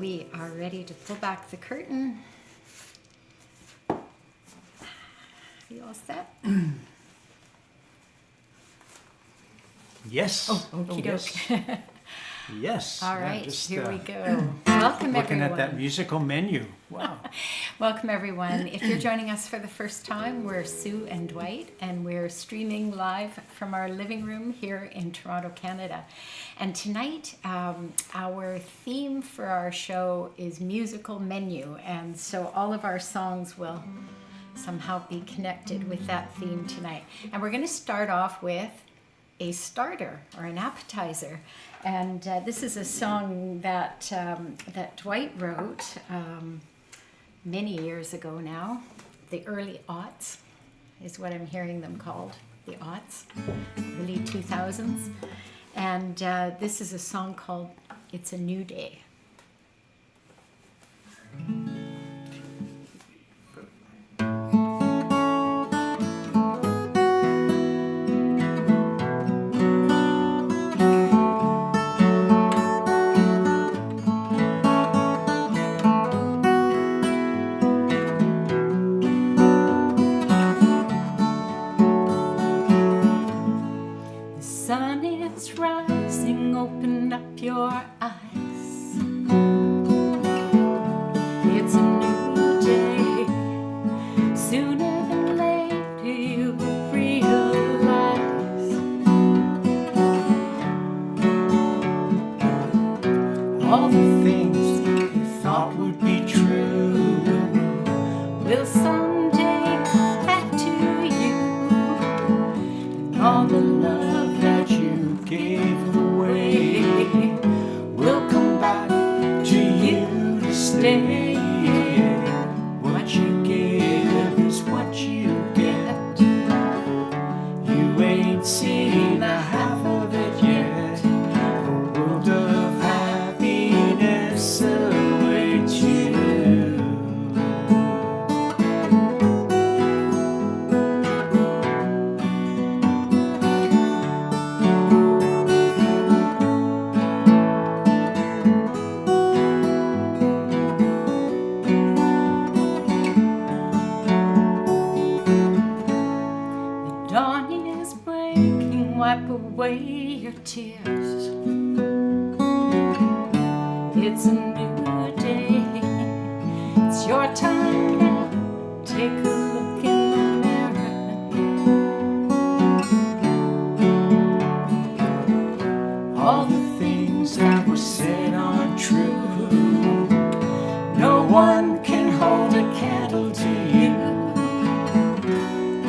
we are ready to pull back the curtain. Are you all set? Yes. Oh, okie doke. Yes. All right, just, here we go. Welcome, looking everyone. at that musical menu. Wow. Welcome, everyone. If you're joining us for the first time, we're Sue and Dwight, and we're streaming live from our living room here in Toronto, Canada. And tonight, our theme for our show is musical menu, and so all of our songs will somehow be connected with that theme tonight. And we're going to start off with a starter or an appetizer. And this is a song that that Dwight wrote many years ago now. The early aughts is what I'm hearing them called, the aughts, early 2000s. And this is a song called It's a New Day. Rising, open up your eyes. It's a new day. Sooner than later you will realize all the things you thought would be true will someday come back to you. And all the love that you gave away will come back to you to stay. What you give is what you get. You ain't seen the half of it yet. A world of happiness awaits you. Wipe away your tears. It's a new day. It's your time now. Take a look in the mirror. All the things that were said aren't true. No one can hold a candle to you.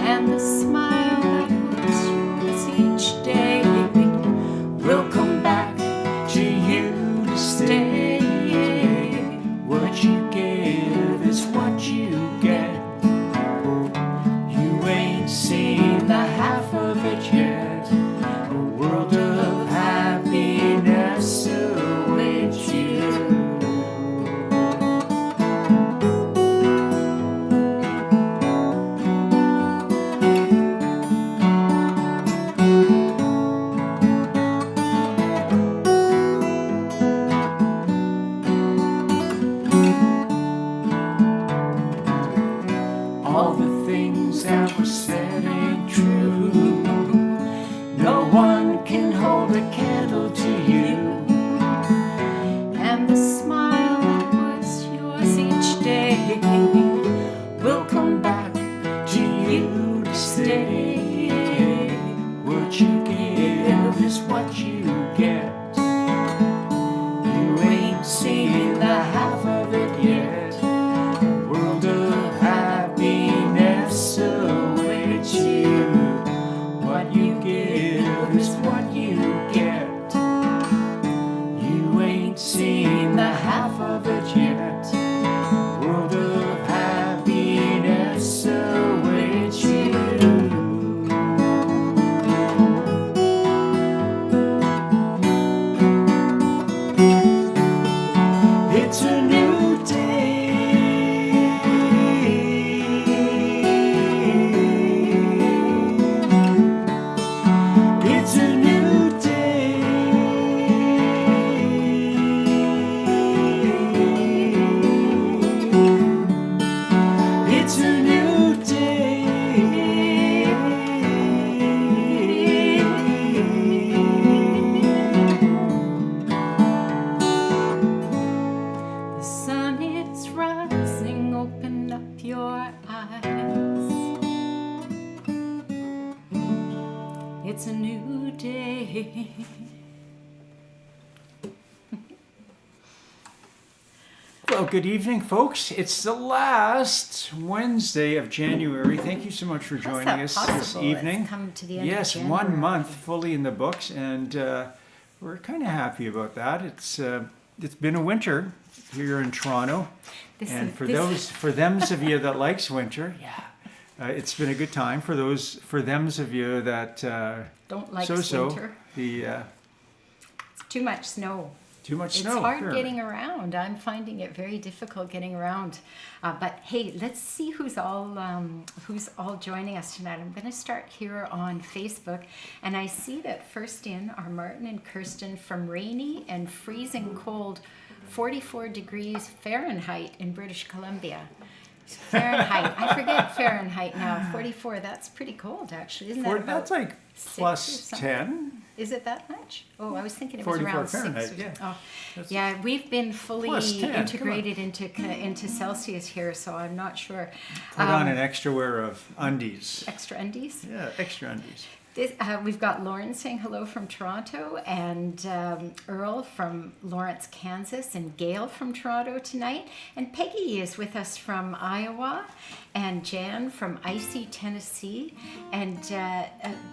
And the smile that was yours each day will come back to you to stay. What you give is what you get. You ain't seen the half of it yet. A world of happiness awaits you. All the things that were said ain't true. No one can hold a candle to you. And the smile that was yours each day will come back to you to stay. What you give is what you get. You ain't seen the half of it yet. A world of happiness awaits you. What you give is what you get. You ain't seen the half of it yet. A world of happiness awaits you. It's a new day. It's a new day. Well, good evening, folks. It's the last Wednesday of January. Thank you so much for joining us this evening. It's come to the end Yes, of January. 1 month fully in the books, and we're kind of happy about that. It's been a winter here in Toronto, and for them's of you that likes winter, it's been a good time. For them's of you that don't like winter, it's too much snow. Too much It's snow. hard getting around. I'm finding it very difficult getting around. But hey, let's see who's all joining us tonight. I'm going to start here on Facebook, and I see that first in are Martin and Kirsten from rainy and freezing cold 44 degrees Fahrenheit in British Columbia. Fahrenheit. I forget Fahrenheit now. 44. That's pretty cold, actually. Isn't that about That's like plus 6 or 10. Is it that much? Oh, I was thinking it was 44 around Fahrenheit, 6. yeah. Oh, yeah, we've been fully Plus 10, integrated into Celsius here, so I'm not sure. Put on an extra wear of undies. Extra undies? Yeah, extra undies. We've got Lauren saying hello from Toronto, and Earl from Lawrence, Kansas, and Gail from Toronto tonight. And Peggy is with us from Iowa, and Jan from Icy, Tennessee, and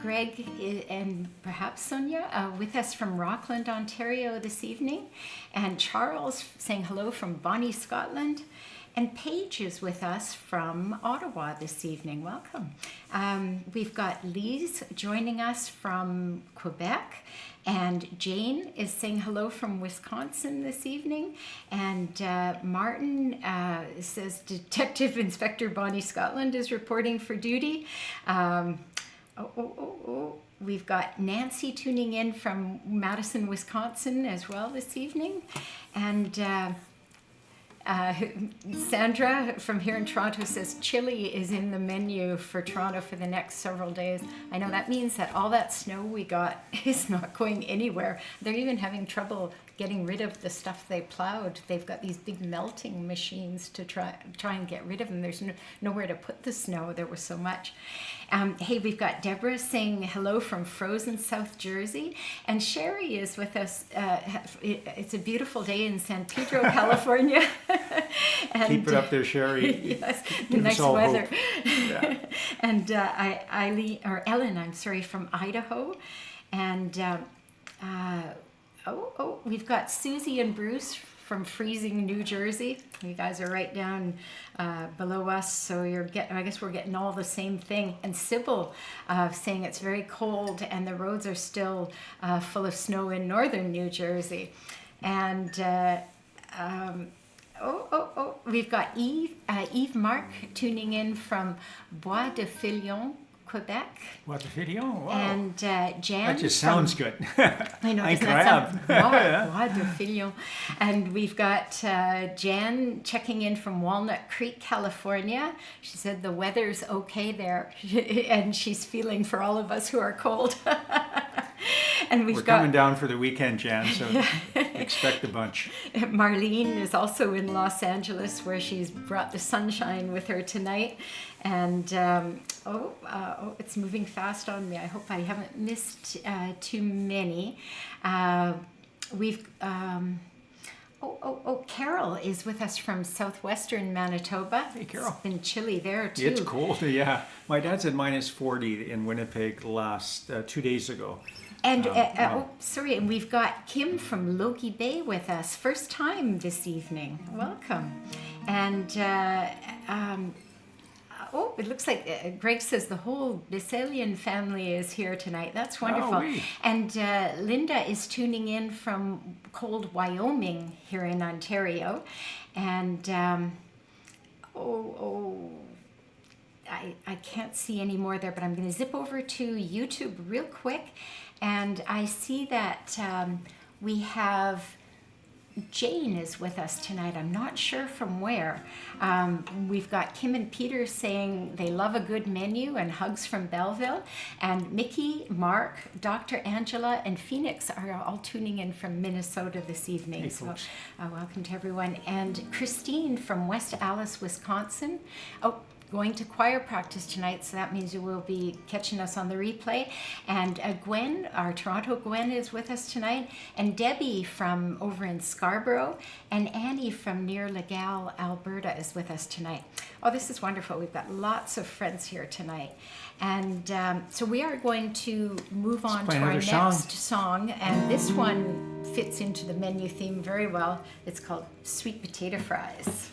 Greg and perhaps Sonia with us from Rockland, Ontario this evening, and Charles saying hello from Bonnie, Scotland. And Paige is with us from Ottawa this evening. Welcome. We've got Lise joining us from Quebec. And Jane is saying hello from Wisconsin this evening. And Martin says Detective Inspector Bonnie Scotland is reporting for duty. We've got Nancy tuning in from Madison, Wisconsin as well this evening. And Sandra from here in Toronto says chili is in the menu for Toronto for the next several days. I know that means that all that snow we got is not going anywhere. They're even having trouble getting rid of the stuff they plowed. They've got these big melting machines to try and get rid of them. There's nowhere to put the snow. There was so much. Hey, we've got Deborah saying hello from frozen South Jersey, and Sherry is with us. It's a beautiful day in San Pedro, California. And, keep it up there, Sherry. Yes, the nice weather. Yeah. And Ellen, I'm sorry, from Idaho, and we've got Susie and Bruce from freezing New Jersey. You guys are right down below us, so I guess we're getting all the same thing. And Sybil saying it's very cold and the roads are still full of snow in northern New Jersey. And we've got Eve Mark tuning in from Bois de Filion, Quebec. What a video! Wow. And Jan. That just sounds good. I know. Doesn't that sound Bois de Filion? And we've got Jan checking in from Walnut Creek, California. She said the weather's okay there, and she's feeling for all of us who are cold. And we're coming down for the weekend, Jan, so expect a bunch. Marlene is also in Los Angeles, where she's brought the sunshine with her tonight. And it's moving fast on me. I hope I haven't missed too many. Carol is with us from southwestern Manitoba. Hey, Carol. It's been chilly there too. It's cold, yeah. My dad said minus 40 in Winnipeg last 2 days ago. And and we've got Kim from Logie Bay with us, first time this evening. Welcome. And it looks like Greg says the whole Biselian family is here tonight. That's wonderful. Oh, oui. And Linda is tuning in from cold Wyoming here in Ontario. And I can't see any more there, but I'm going to zip over to YouTube real quick. And I see that we have Jane is with us tonight. I'm not sure from where. We've got Kim and Peter saying they love a good menu and hugs from Belleville. And Mickey, Mark, Dr. Angela, and Phoenix are all tuning in from Minnesota this evening. Hey, so folks. welcome to everyone. And Christine from West Allis, Wisconsin. going to choir practice tonight, so that means you will be catching us on the replay. And Gwen, our Toronto Gwen, is with us tonight, and Debbie from over in Scarborough, and Annie from near Legal, Alberta, is with us tonight. Oh, this is wonderful. We've got lots of friends here tonight. And so we are going to move on to our next song, and this one fits into the menu theme very well. It's called Sweet Potato Fries.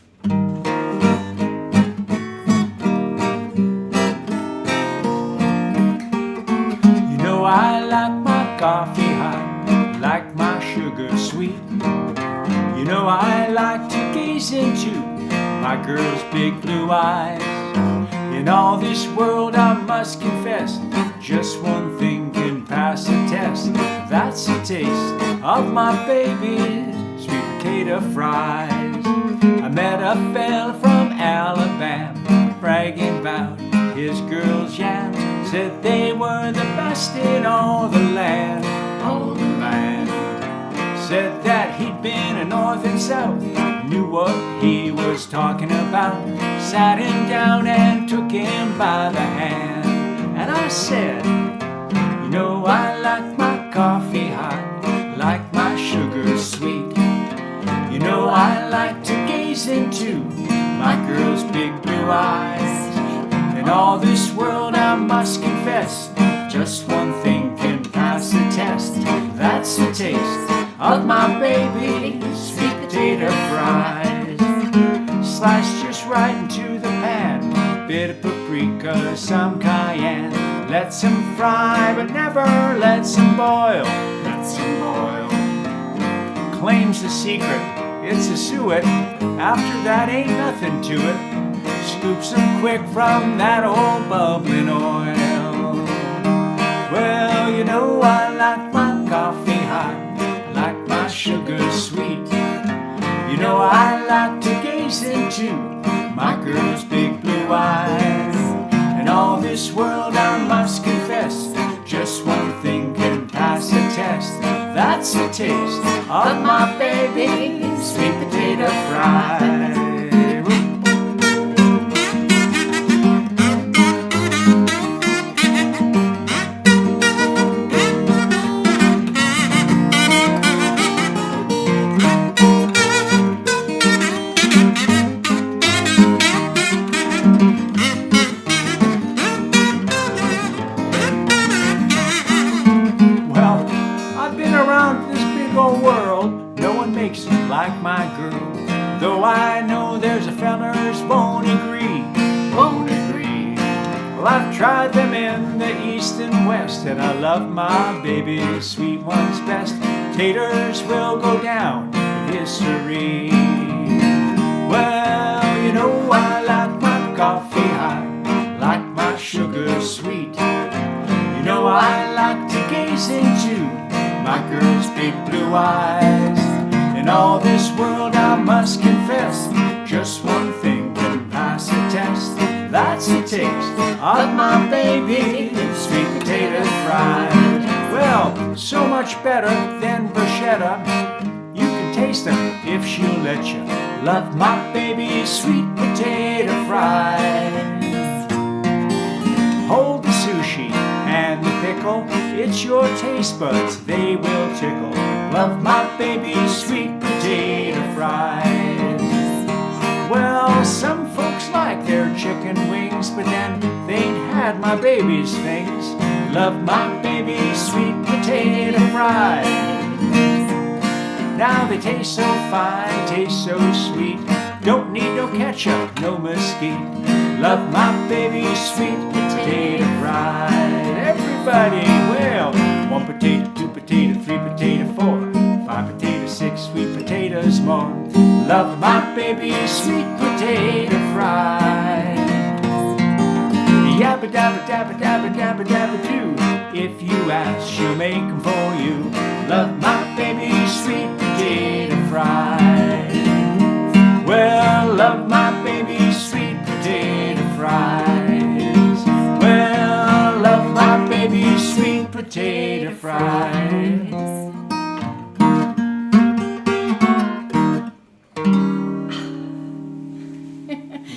I like my coffee hot, like my sugar sweet. You know I like to gaze into my girl's big blue eyes. In all this world I must confess, just one thing can pass the test. That's the taste of my baby's sweet potato fries. I met a fella from Alabama bragging about his girl's yams. Said they were the best in all the land, all the land. Said that he'd been a north and south, knew what he was talking about. Sat him down and took him by the hand. And I said, you know I like my coffee hot, like my sugar sweet. You know I like to gaze into my girl's big blue eyes. In all this world I must confess, just one thing can pass the test. That's the taste of my baby's sweet potato fries. Sliced just right into the pan, bit of paprika, some cayenne. Let them fry, but never let them boil. Let them boil. Claims the secret, it's a suet. After that ain't nothing to it. Scoops them quick from that old bubbling oil. Well, you know I like my coffee hot, like my sugar sweet. You know I like to gaze into my girl's big blue eyes. In all this world I must confess, just one thing can pass the test. That's the taste of my baby's sweet potato fries. Like my girl, though I know there's a fellas won't agree, won't agree. Well, I've tried them in the east and west, and I love my baby's sweet ones best. Taters will go down in history. Well, you know I like my coffee hot, like my sugar sweet. You know I like to gaze into my girl's big blue eyes. In all this world I must confess, just one thing can pass the test. That's the taste of my baby's sweet potato fries. Well, so much better than bruschetta. You can taste them if she'll let you. Love my baby's sweet potato fries. Hold the sushi and the pickle, it's your taste buds, they will tickle. Love my baby's sweet potato fries. Well, some folks like their chicken wings, but then they ain't had my baby's things. Love my baby's sweet potato fries. Now they taste so fine, taste so sweet. Don't need no ketchup, no mesquite. Love my baby's sweet potato fries. Everybody, well, 1 potato, 2 potato, 3 potato, 4, 5 potato, 6 sweet potatoes more. Love my baby's sweet potato fries. Yabba dabba dabba dabba dabba dabba doo. If you ask, she'll make them for you. Love my baby's sweet potato fries. Well, love my baby's sweet potato fries. Well, love my baby's sweet potato fries.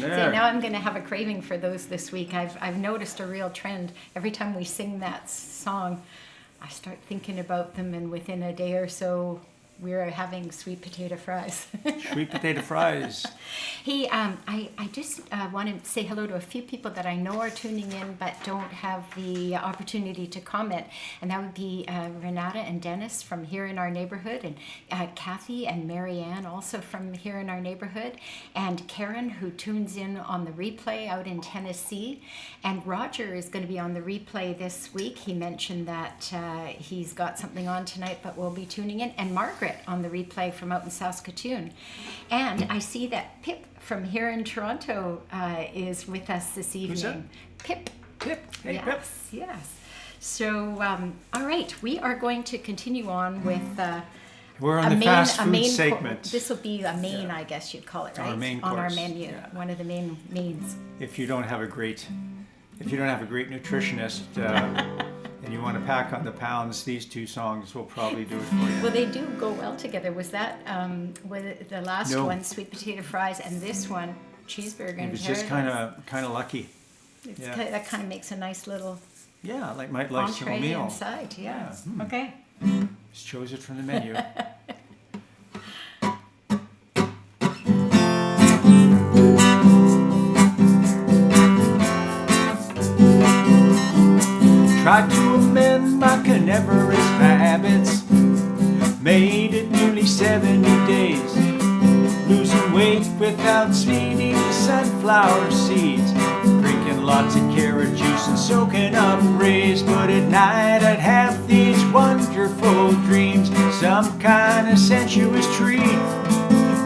See, now I'm going to have a craving for those this week. I've noticed a real trend. Every time we sing that song, I start thinking about them, and within a day or so, we're having sweet potato fries. Sweet potato fries. Hey, I just want to say hello to a few people that I know are tuning in but don't have the opportunity to comment. And that would be Renata and Dennis from here in our neighborhood, and Kathy and Marianne also from here in our neighborhood, and Karen, who tunes in on the replay out in Tennessee. And Roger is going to be on the replay this week. He mentioned that he's got something on tonight, but we'll be tuning in. And Margaret on the replay from out in Saskatoon. And I see that Pip from here in Toronto is with us this evening. Who's that? Pip. Pip. Hey, Yes, Pip. yes. So, all right, we are going to continue on with We're on the fast food main segment. This will be a main, I guess you'd call it, right? Our main on our course, menu, yeah. one of the mains. If you don't have a great nutritionist and you want to pack on the pounds, these two songs will probably do it for you. Well, they do go well together. Was that the last No. one, sweet potato fries, and this one, cheeseburger in It was paradise? just kind of lucky. Yeah. That kind of makes a nice little Yeah, like might like some entree meal. inside. Yeah. Yeah. Okay. Just chose it from the menu. Tried to amend my carnivorous habits. Made it nearly 70 days. Losing weight without sweeting sunflower seeds. Drinking lots of carrot juice and soaking up rays. But at night I'd have these wonderful dreams. Some kind of sensuous treat.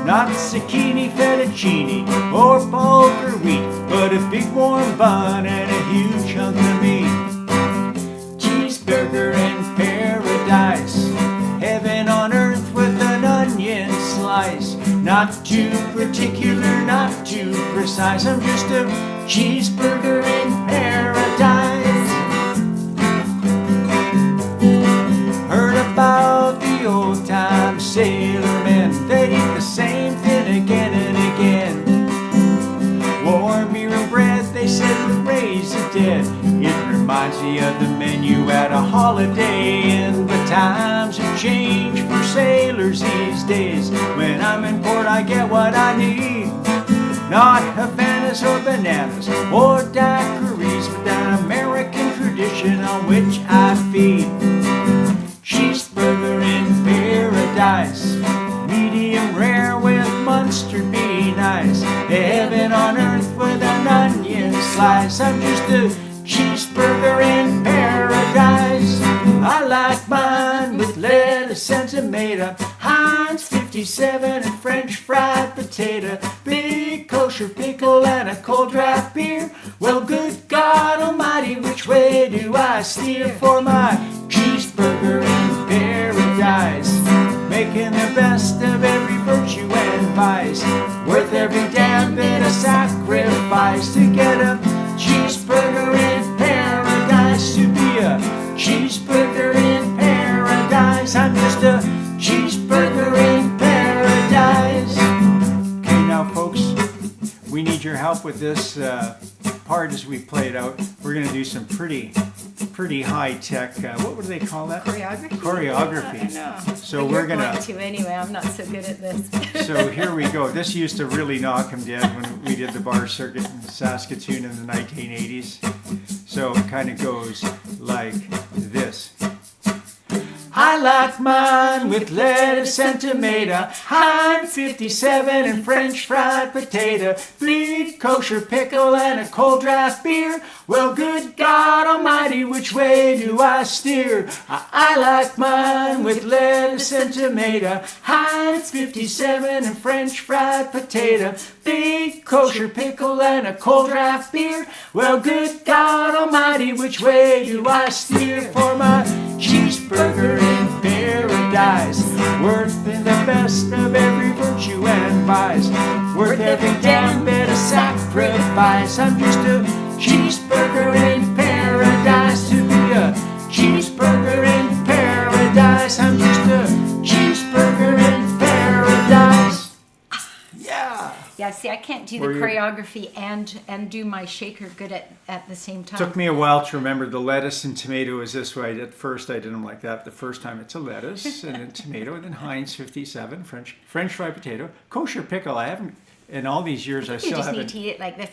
Not zucchini, fettuccine, or bulgur wheat, but a big warm bun and a huge hunk of meat. Cheeseburger in paradise, heaven on earth with an onion slice. Not too particular, not too precise, I'm just a cheeseburger in paradise. Heard about the old time sailormen, they eat the same thing again and again. Warm beer and bread, they said, would raise the dead. It reminds me of the menu at a Holiday Inn. But times have changed for sailors these days. When I'm in port, I get what I need. Not Havanas or bananas or daiquiris, but that American tradition on which I feed. Cheeseburger in paradise, medium rare with mustard be nice. Heaven on earth with an onion slice. I'm just a cheeseburger in paradise. I like mine with lettuce and tomato, Heinz 57 and French fried potato, big kosher pickle and a cold draft beer. Well, good God Almighty, which way do I steer for my cheeseburger in paradise? Making the best of every virtue and vice, worth every damn bit of sacrifice to get a cheeseburger in paradise. To be a cheeseburger in paradise, I'm just a cheeseburger in paradise. Okay, now folks, we need your help with this part as we play it out. We're going to do some pretty high tech. What would they call that? Choreography. I know. So But we're you're gonna. going to anyway. I'm not so good at this. So here we go. This used to really knock him dead when we did the bar circuit in Saskatoon in the 1980s. So it kind of goes like this. I like mine with lettuce and tomato, Heinz 57 and French fried potato, big kosher pickle and a cold draft beer. Well, good God Almighty, which way do I steer? I like mine with lettuce and tomato, Heinz 57 and French fried potato, big kosher pickle and a cold draft beer. Well, good God Almighty, which way do I steer for my cheeseburger in paradise? Worth in the best of every virtue and vice, worth every damn bit of sacrifice. I'm just a cheeseburger in paradise. To be a cheeseburger in paradise, I'm just a cheeseburger in paradise. Yeah. Yeah, see, I can't do the choreography and do my shaker good at the same time. Took me a while to remember the lettuce and tomato is this way. At first, I did them like that. The first time, it's a lettuce and then tomato, and then Heinz 57, French fried potato, kosher pickle. I haven't in all these years. I still haven't. You just need to eat it like this.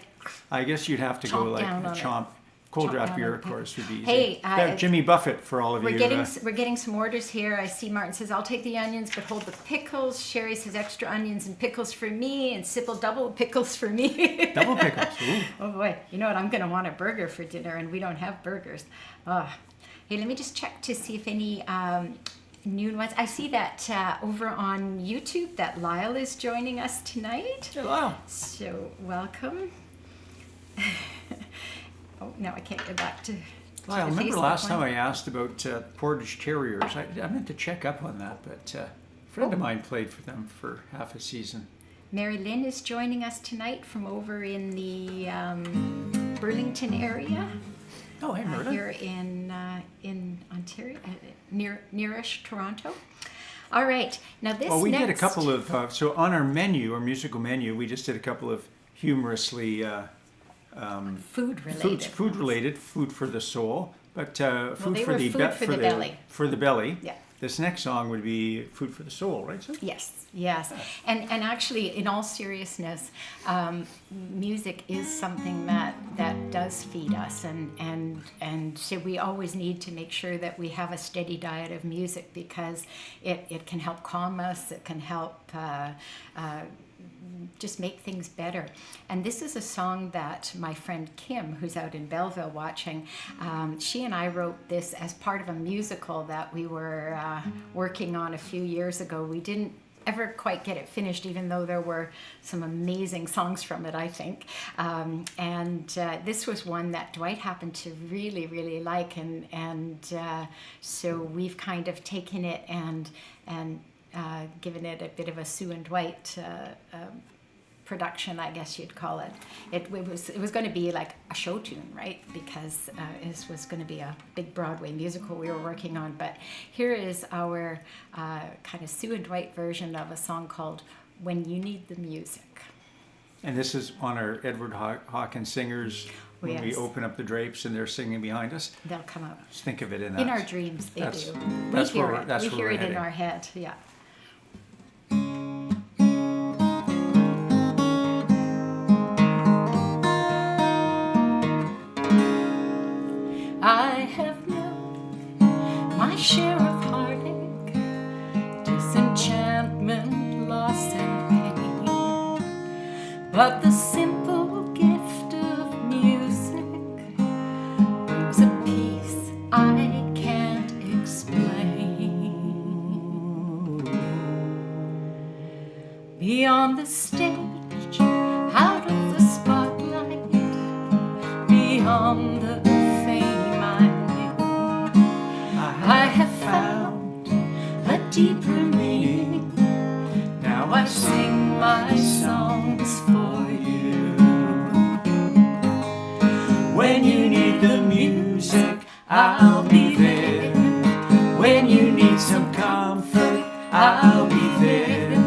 I guess you'd have to go like chomp. Cold draft beer, of course, would be easy. Hey, Jimmy Buffett for all of we're you. We're getting some orders here. I see Martin says, I'll take the onions, but hold the pickles. Sherry says, extra onions and pickles for me. And Sybil, double pickles for me. Double pickles. Ooh. Oh, boy. You know what? I'm going to want a burger for dinner, and we don't have burgers. Oh. Hey, let me just check to see if any new ones. I see that over on YouTube that Lyle is joining us tonight. Hello. So, welcome. Oh, no, I can't get back to well, I remember last time I asked about Portage Terriers. I meant to check up on that, but a friend of mine played for them for half a season. Mary Lynn is joining us tonight from over in the Burlington area. Oh, hey, Myrna. Here in Ontario, nearish Toronto. All right, now this. Well, we next... did a couple of so on our menu, our musical menu, we just did a couple of humorously. Food related, food for the soul, but food for the belly. For the belly. Yeah. This next song would be food for the soul, right? So? Yes. And actually, in all seriousness, music is something that does feed us, and so we always need to make sure that we have a steady diet of music because it can help calm us. It can help. Just make things better. And this is a song that my friend Kim, who's out in Belleville watching, she and I wrote this as part of a musical that we were working on a few years ago. We didn't ever quite get it finished, even though there were some amazing songs from it, I think. This was one that Dwight happened to really, really like, and so we've kind of taken it and given it a bit of a Sue and Dwight production, I guess you'd call it. It was going to be like a show tune, right? Because this was going to be a big Broadway musical we were working on. But here is our kind of Sue and Dwight version of a song called "When You Need the Music." And this is on our Edward Hawkins singers. When we open up the drapes and they're singing behind us, they'll come out. Just think of it in that. In our dreams, they do. That's we hear where, it. that's we where hear we're it heading. in our head. Yeah. I have known my share of heartache, disenchantment, loss, and pain. But the simple gift of music brings a peace I can't explain. Beyond the stage, out of the spotlight, beyond the I have found a deeper meaning. Now I sing my songs for you. When you need the music, I'll be there. When you need some comfort, I'll be there.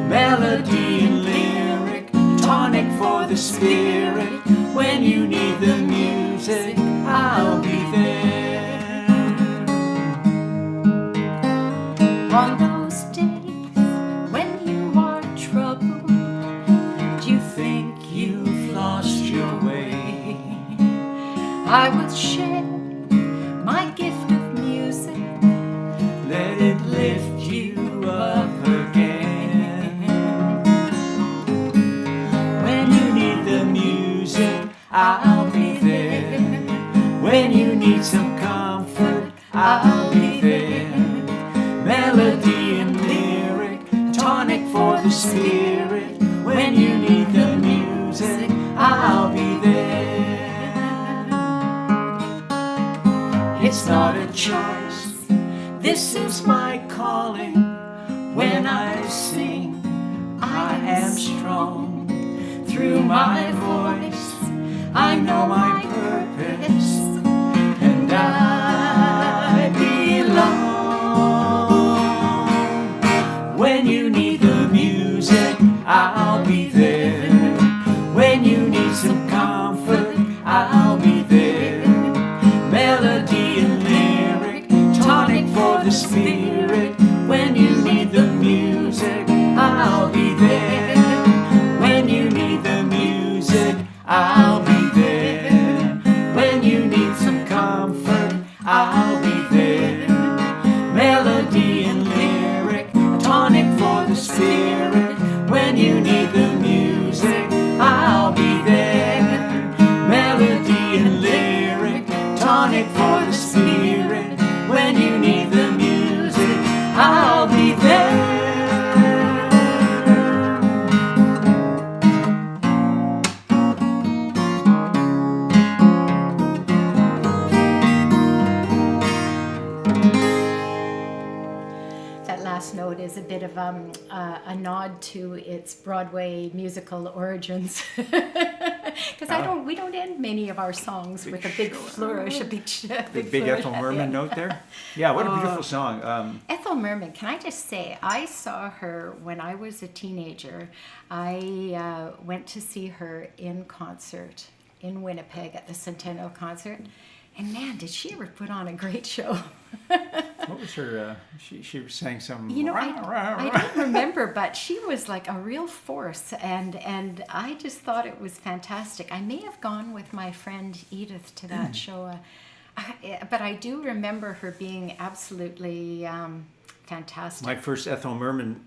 Melody and lyric, tonic for the spirit. When you need the music, I'll be there. On those days when you are troubled and you think you've lost your way, I will share my gift of music. Let it lift you up again. When you need the music, I'll be there. When you need some comfort, I'll be there. Melody and lyric, tonic for the spirit. When you need the music, I'll be there. It's not a choice, this is my calling. When I sing, I am strong. Through my voice, I know my purpose, and I belong. When you need the music, I'll be there. you need the music, I'll be there. Melody and lyric, tonic for the spirit. When you need the music, I'll be there. That last note is a bit of a nod to its Broadway musical origins, because we don't end many of our songs with a big flourish, a big Big Ethel Merman note there. Yeah, what a beautiful song. Ethel Merman, can I just say, I saw her when I was a teenager. I went to see her in concert in Winnipeg at the Centennial Concert, and man, did she ever put on a great show. What was her? She sang some. You know, I don't remember, but she was like a real force, and I just thought it was fantastic. I may have gone with my friend Edith to that show, but I do remember her being absolutely fantastic. My first Ethel Merman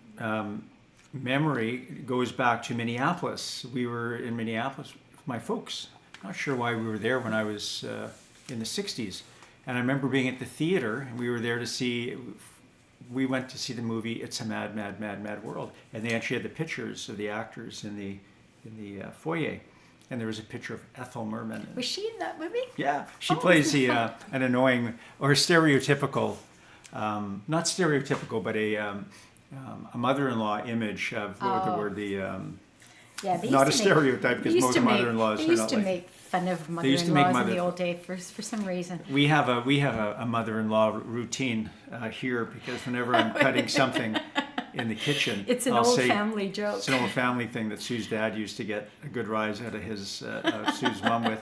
memory goes back to Minneapolis. We were in Minneapolis with my folks. Not sure why we were there when I was in the 60s. And I remember being at the theater, and we were there we went to see the movie It's a Mad, Mad, Mad, Mad World. And they actually had the pictures of the actors in the foyer. And there was a picture of Ethel Merman. Was she in that movie? Yeah. She plays an annoying, or stereotypical, not stereotypical, but a mother-in-law image of, what was the word, yeah, not a stereotype, because most mother-in-laws are not like... They used to make fun of mother-in-laws in the old day for some reason. We have a mother-in-law routine here, because whenever I'm cutting something in the kitchen, it's an old family joke. It's an old family thing that Sue's dad used to get a good rise out of his Sue's mom with.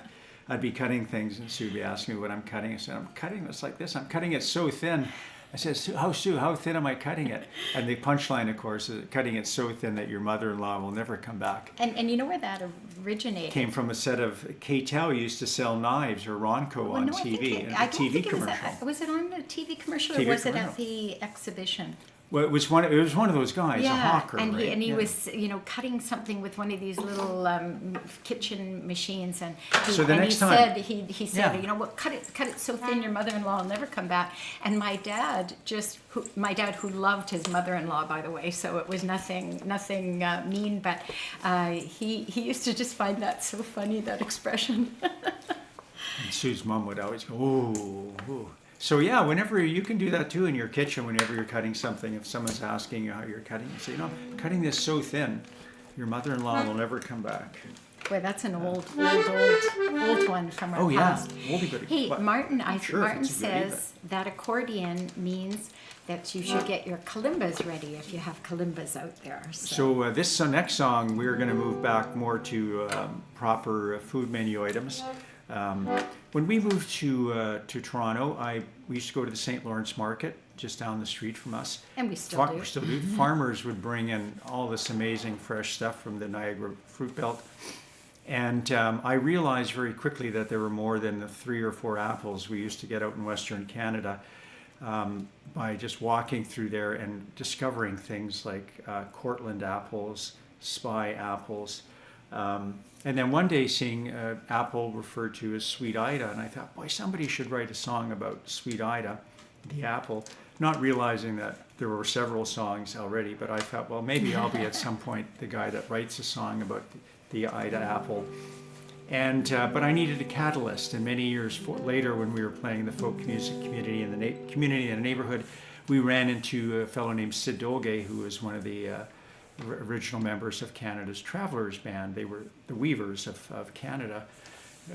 I'd be cutting things, and Sue would be asking me what I'm cutting. I said, I'm cutting this like this. I'm cutting it so thin. I said, Sue, how thin am I cutting it? And the punchline, of course, is cutting it so thin that your mother-in-law will never come back. And you know where that originated? Came from a set of K-Tel used to sell knives, or Ronco on TV. I don't think it was it on the TV commercial, or was it at the exhibition? Well, it was one of those guys, a hawker, and right? He was, cutting something with one of these little kitchen machines, and he said, cut it so thin your mother-in-law will never come back. And my dad who loved his mother-in-law, by the way, so it was nothing mean, but he used to just find that so funny, that expression. And Sue's mom would always go, ooh. So yeah, whenever you can do that too in your kitchen, whenever you're cutting something, if someone's asking you how you're cutting, you say, I'm cutting this so thin, your mother-in-law will never come back. Boy, that's an old one from our past. Hey, Martin, Martin says that accordion means that you should get your kalimbas ready if you have kalimbas out there. So this next song, we're going to move back more to proper food menu items. When we moved to Toronto, we used to go to the St. Lawrence Market just down the street from us. And we still do. We still do. Farmers would bring in all this amazing fresh stuff from the Niagara fruit belt. And I realized very quickly that there were more than the 3 or 4 apples we used to get out in Western Canada by just walking through there and discovering things like Cortland apples, Spy apples, and then one day seeing apple referred to as Sweet Ida, and I thought, boy, somebody should write a song about Sweet Ida, the apple, not realizing that there were several songs already, but I thought, well, maybe I'll be at some point the guy that writes a song about the Ida apple. And but I needed a catalyst, and many years later, when we were playing the folk music community in the neighborhood, we ran into a fellow named Sid Dolgay, who was one of the original members of Canada's Travelers Band. They were the Weavers of Canada,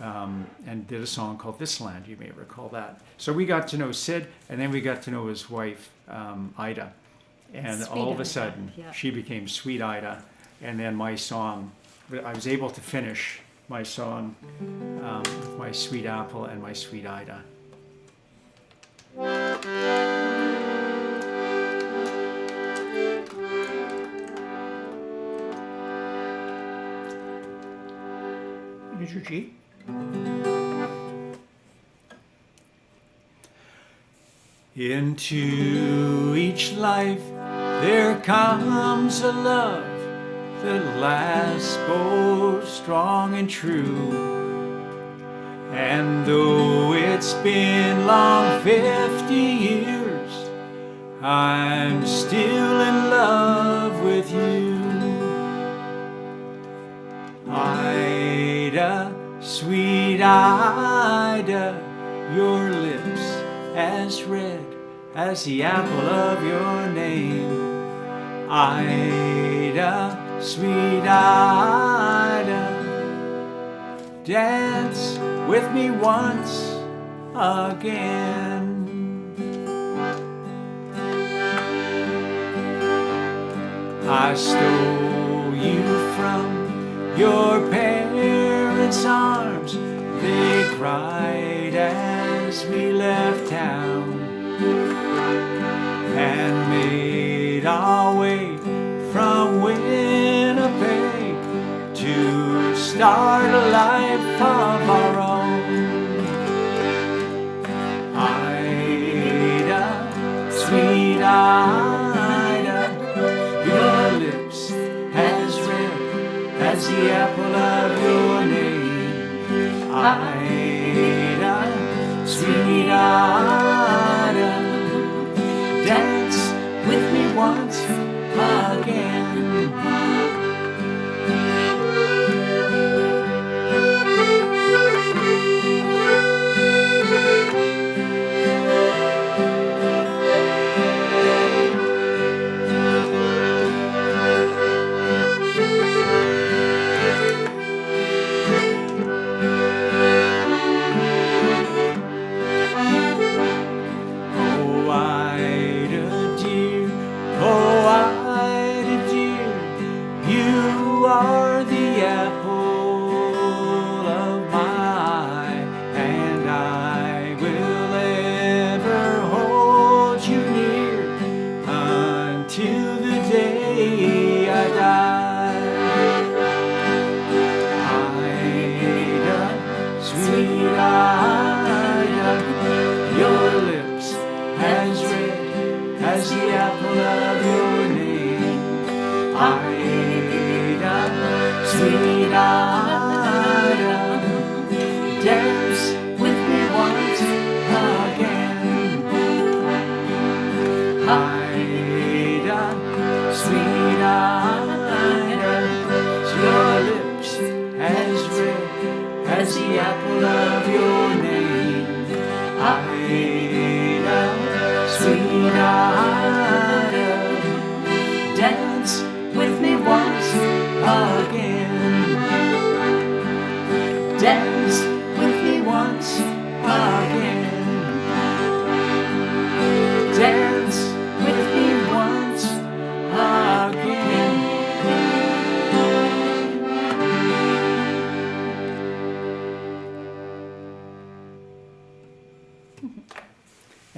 and did a song called This Land. You may recall that. So we got to know Sid, and then we got to know his wife, Ida. And Sweet all of a Ida, sudden, yeah. she became Sweet Ida. And then my song, I was able to finish my song with my Sweet Apple and my Sweet Ida. Get your G. Into each life there comes a love that lasts both strong and true. And though it's been long 50 years, I'm still in love with you. Ida, sweet Ida, your lips as red as the apple of your name. Ida, sweet Ida, dance with me once again. I stole you from your parents' arms. They cried as we left town and made our way from Winnipeg to start a life of our own. Ida, sweet Ida, your lips as red as the apple of your name. Ida, sweet Ida, dance with me once again.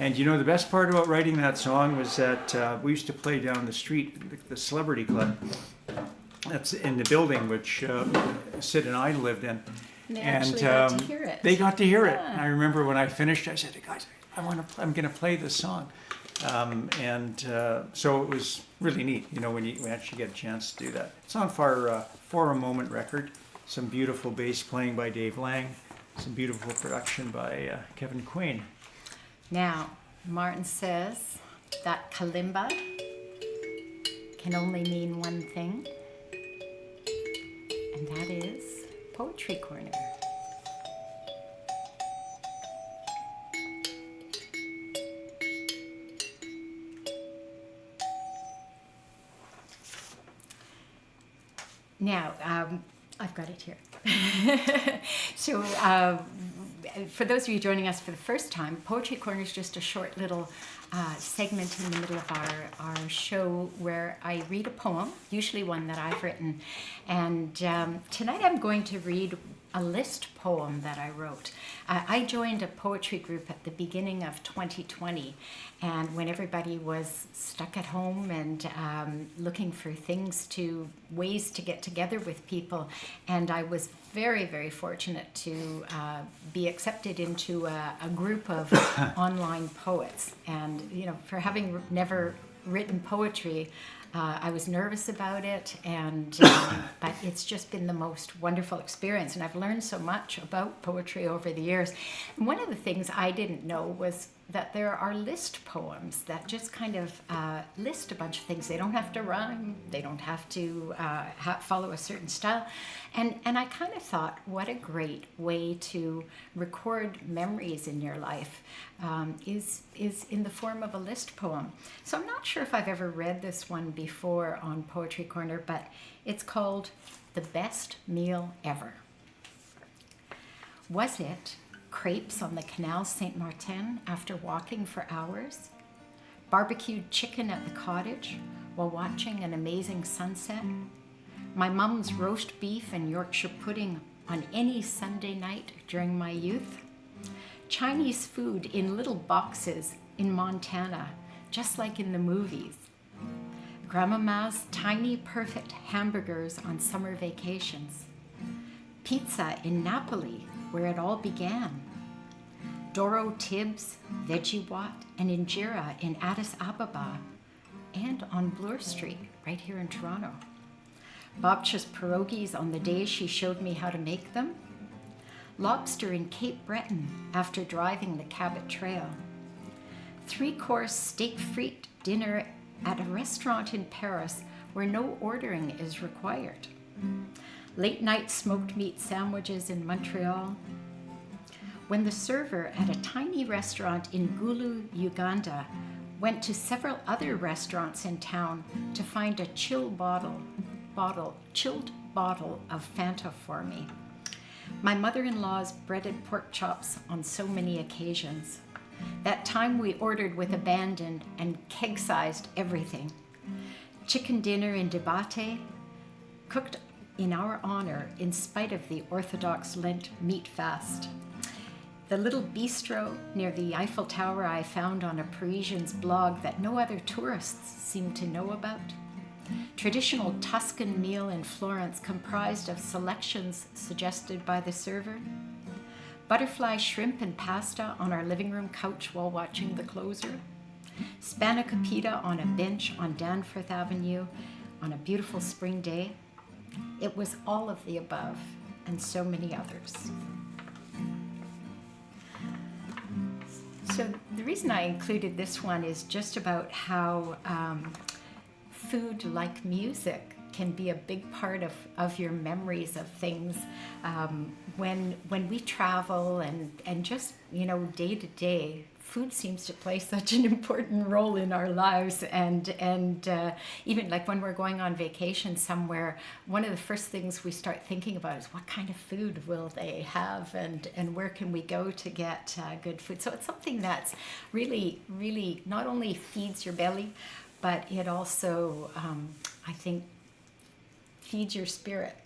And you know, the best part about writing that song was that we used to play down the street, the Celebrity Club. That's in the building which Sid and I lived in. And they actually got to hear it. They got to hear it. And I remember when I finished, I said, guys, I'm going to play this song. So it was really neat, you know, when you actually get a chance to do that. It's on For a Moment record. Some beautiful bass playing by Dave Lang. Some beautiful production by Kevin Queen. Now, Martin says that kalimba can only mean one thing, and that is Poetry Corner. Now, I've got it here. So, for those of you joining us for the first time, Poetry Corner is just a short little segment in the middle of our show where I read a poem, usually one that I've written. And tonight I'm going to read a list poem that I wrote. I joined a poetry group at the beginning of 2020, and when everybody was stuck at home and looking for ways to get together with people, and I was very, very fortunate to be accepted into a group of online poets. And, you know, for having never written poetry, I was nervous about it, and but it's just been the most wonderful experience, and I've learned so much about poetry over the years. And one of the things I didn't know was that there are list poems that just kind of list a bunch of things. They don't have to rhyme. They don't have to follow a certain style. And I kind of thought, what a great way to record memories in your life is in the form of a list poem. So I'm not sure if I've ever read this one before on Poetry Corner, but it's called The Best Meal Ever. Was it crepes on the Canal Saint-Martin after walking for hours? Barbecued chicken at the cottage while watching an amazing sunset? My mum's roast beef and Yorkshire pudding on any Sunday night during my youth? Chinese food in little boxes in Montana, just like in the movies. Grandmama's tiny perfect hamburgers on summer vacations. Pizza in Napoli, where it all began. Doro Tibbs, Veggie Watt, and Injera in Addis Ababa, and on Bloor Street, right here in Toronto. Babcha's pierogies on the day she showed me how to make them. Lobster in Cape Breton after driving the Cabot Trail. 3-course steak frite dinner at a restaurant in Paris where no ordering is required. Late night smoked meat sandwiches in Montreal. When the server at a tiny restaurant in Gulu, Uganda, went to several other restaurants in town to find a chilled bottle of Fanta for me. My mother-in-law's breaded pork chops on so many occasions. That time we ordered with abandon and keg-sized everything. Chicken dinner in Debate, cooked in our honor in spite of the Orthodox Lent meat fast. The little bistro near the Eiffel Tower I found on a Parisian's blog that no other tourists seem to know about. Traditional Tuscan meal in Florence comprised of selections suggested by the server. Butterfly shrimp and pasta on our living room couch while watching The Closer. Spanakopita on a bench on Danforth Avenue on a beautiful spring day. It was all of the above and so many others. So the reason I included this one is just about how food, like music, can be a big part of your memories of things. When we travel and just, day to day, food seems to play such an important role in our lives. And even like when we're going on vacation somewhere, one of the first things we start thinking about is what kind of food will they have, and where can we go to get good food. So it's something that's really, really not only feeds your belly, but it also, I think, feeds your spirit.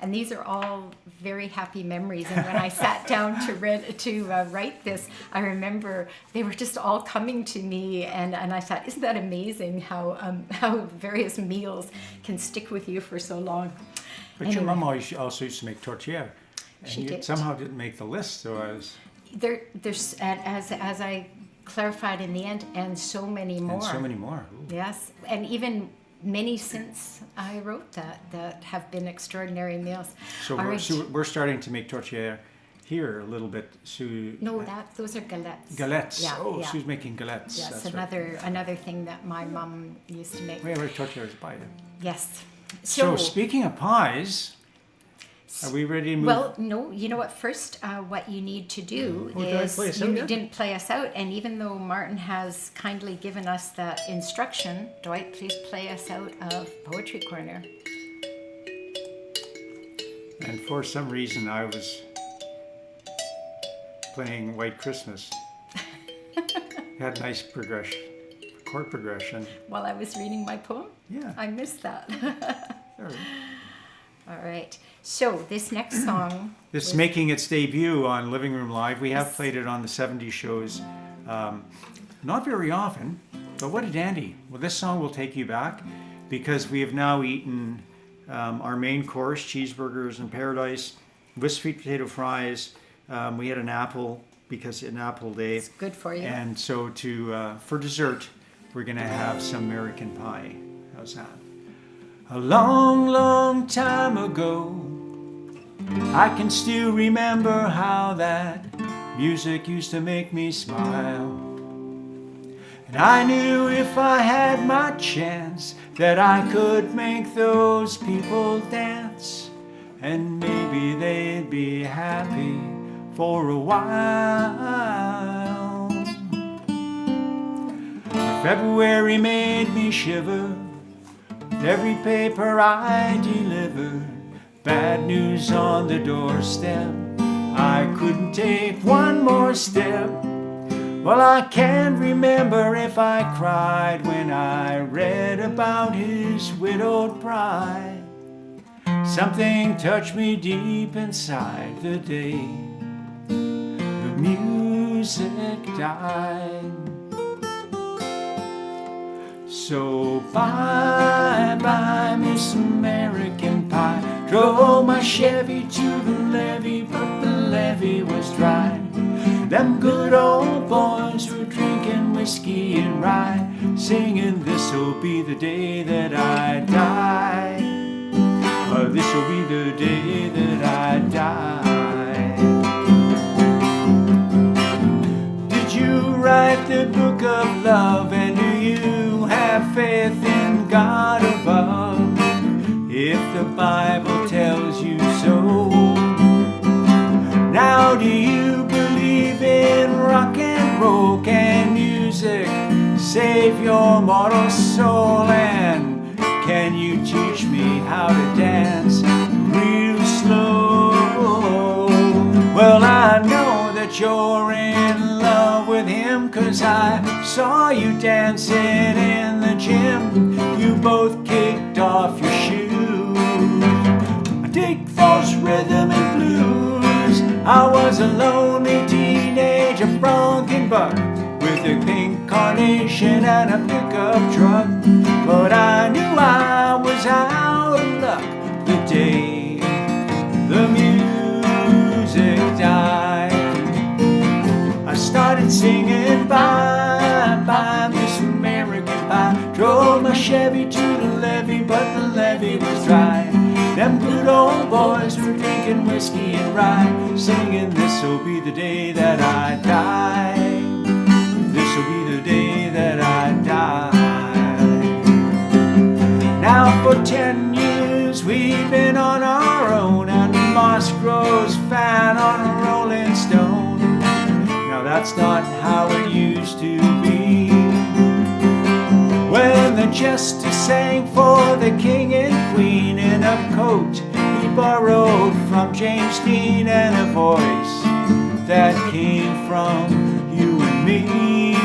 And these are all very happy memories. And when I sat down to write this, I remember they were just all coming to me. And I thought, isn't that amazing how various meals can stick with you for so long? But anyway, your mom also used to make tortilla. And she did. Somehow didn't make the list, so I was... There's, as I clarified in the end, and so many more. And so many more. Ooh. Yes, and even many since I wrote that have been extraordinary meals. So we're starting to make tortilla here a little bit. Sue. No, those are galettes. Galettes. Yeah, oh, yeah. Sue's making galettes. Yes, That's another thing that my mom used to make. Where tortilla is pie. Yes. So speaking of pies, are we ready to move? Well, no, you know what? First, what you need to do is you didn't play us out, and even though Martin has kindly given us that instruction, Dwight, please play us out of Poetry Corner. And for some reason, I was playing White Christmas. Had nice chord progression. While I was reading my poem? Yeah. I missed that. Sorry. All right. So this next song... This is making its debut on Living Room Live. We have played it on the 70s shows. Not very often, but what a dandy. Well, this song will take you back because we have now eaten our main course, cheeseburgers in paradise, with sweet potato fries. We had an apple because it's an apple day. It's good for you. And so for dessert, we're going to have some American Pie. How's that? A long, long time ago, I can still remember how that music used to make me smile. And I knew if I had my chance that I could make those people dance, and maybe they'd be happy for a while. February made me shiver with every paper I delivered. Bad news on the doorstep, I couldn't take one more step. Well, I can't remember if I cried when I read about his widowed bride. Something touched me deep inside the day the music died. So bye-bye, Miss American Pie. Drove my Chevy to the levee, but the levee was dry. Them good old boys were drinking whiskey and rye, singing, this'll be the day that I die. This'll be the day that I die. Did you write the book of love, and do you have faith in God above? If the Bible tells you so, now do you believe in rock and roll? Can music save your mortal soul? And can you teach me how to dance real slow? Well, I know that you're in love with him, 'cause I saw you dancing in the gym. You both kicked off your shoes. I dig those rhythm and blues. I was a lonely teenager, bronking buck with a pink carnation and a pickup truck. But I knew I was out of luck the day the music died. I started singing bye-bye, Miss American Pie. Drove my Chevy to the levee, but the levee was dry. Them good old boys were drinking whiskey and rye, singing, this'll be the day that I die. This'll be the day that I die. Now for 10 years we've been on our own, and moss grows fat on a rolling stone. Now that's not how it used to be. When the jester sang for the king and queen in a coat he borrowed from James Dean, and a voice that came from you and me.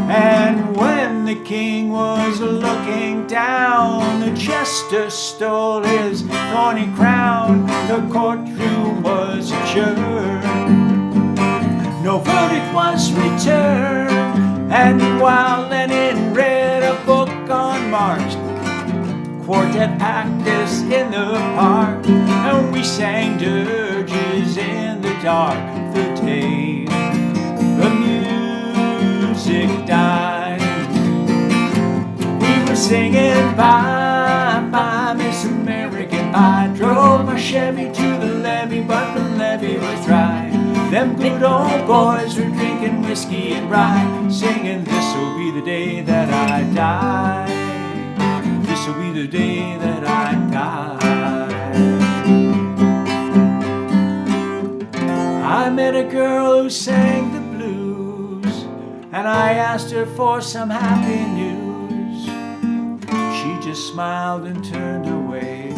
And when the king was looking down, the jester stole his thorny crown. The courtroom was adjourned, no verdict was returned. And while Lenin read a book on Marx, quartet practice in the park, and we sang dirges in the dark the day the music died. We were singing bye-bye, Miss American Pie. Drove my Chevy to the levee, but the levee was dry. Them good old boys were drinking whiskey and rye, singing, this'll be the day that I die. This'll be the day that I die. I met a girl who sang the blues, and I asked her for some happy news. She just smiled and turned away.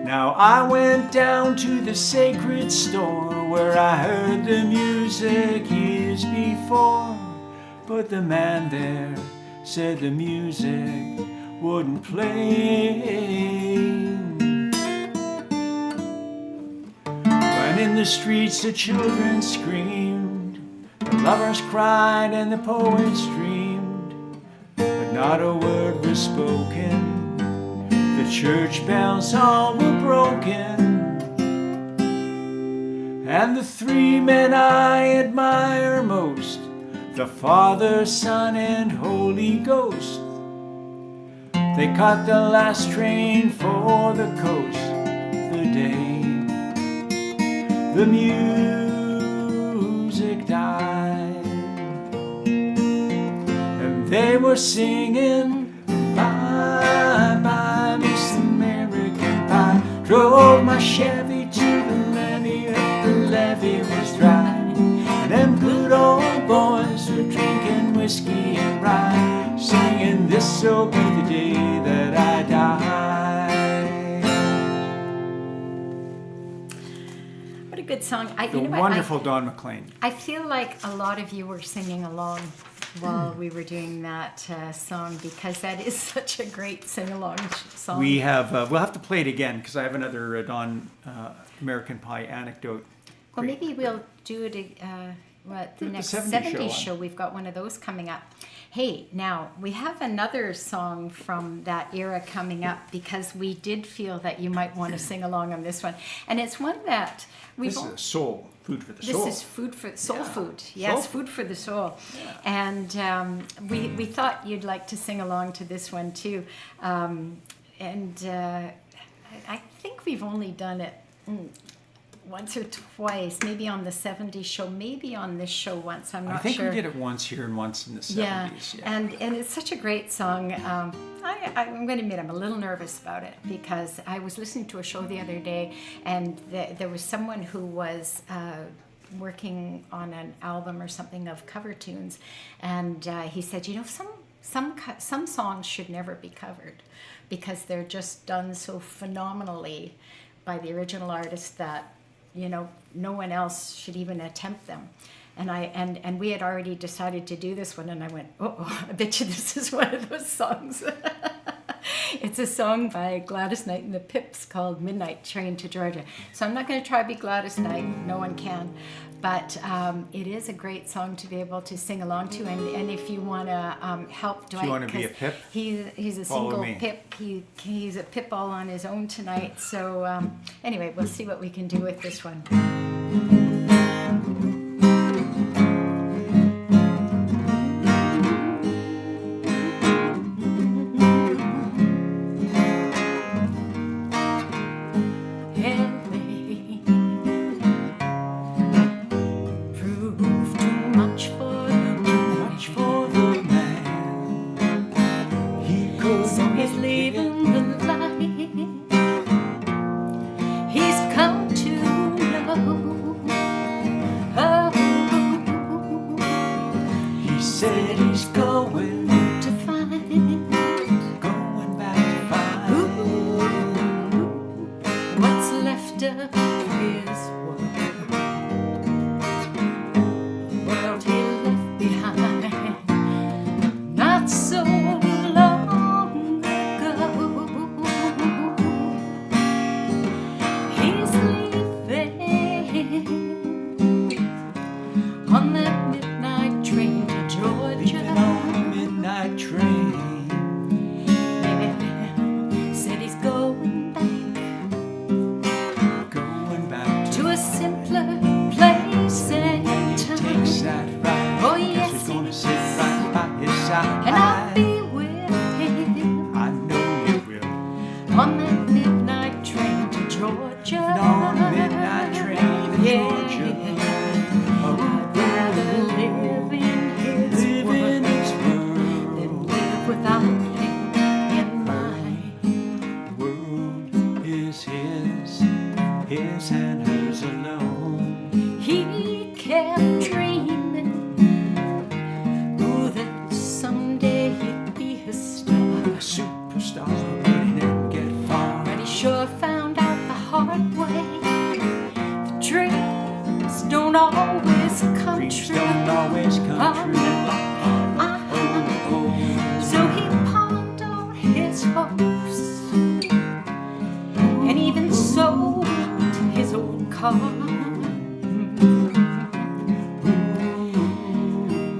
Now I went down to the sacred store where I heard the music years before, but the man there said the music wouldn't play. When in the streets the children screamed, the lovers cried and the poets dreamed, but not a word was spoken. The church bells all were broken, and the three men I admire most the Father, Son, and Holy Ghost. They caught the last train for the coast the day the music died. And they were singing, bye, bye, Miss American Pie. Drove my Chevy to the levee, the levee was dry. And them good old boys were drinking whiskey and rye, singing, this'll be the day that I die. What a good song. The wonderful Don McLean. I feel like a lot of you were singing along while we were doing that song, because that is such a great sing-along song. We have, we'll have to play it again, because I have another Don American Pie anecdote. Well, maybe we'll do it the next 70s show. We've got one of those coming up. Hey, now we have another song from that era coming up, because we did feel that you might want to sing along on this one. And it's one that we've... This is soul, food for the soul. This is food for soul food. Yes, soul food for the soul. Yeah. And we thought you'd like to sing along to this one too. I think we've only done it once or twice, maybe on the 70s show, maybe on this show once, I'm not sure. I think we did it once here and once in the 70s. Yeah. And it's such a great song. I'm going to admit I'm a little nervous about it, because I was listening to a show the other day, and there was someone who was working on an album or something of cover tunes, and he said, you know, some songs should never be covered, because they're just done so phenomenally by the original artist that, you know, no one else should even attempt them. And we had already decided to do this one, and I went, oh, I bet you this is one of those songs. It's a song by Gladys Night and the Pips called Midnight Train to Georgia. So I'm not going to try to be Gladys Knight, no one can. But it is a great song to be able to sing along to. And if you want to help Dwight, do you want to be a Pip? He's a single Pip. He's a Pip all on his own tonight. So anyway, we'll see what we can do with this one.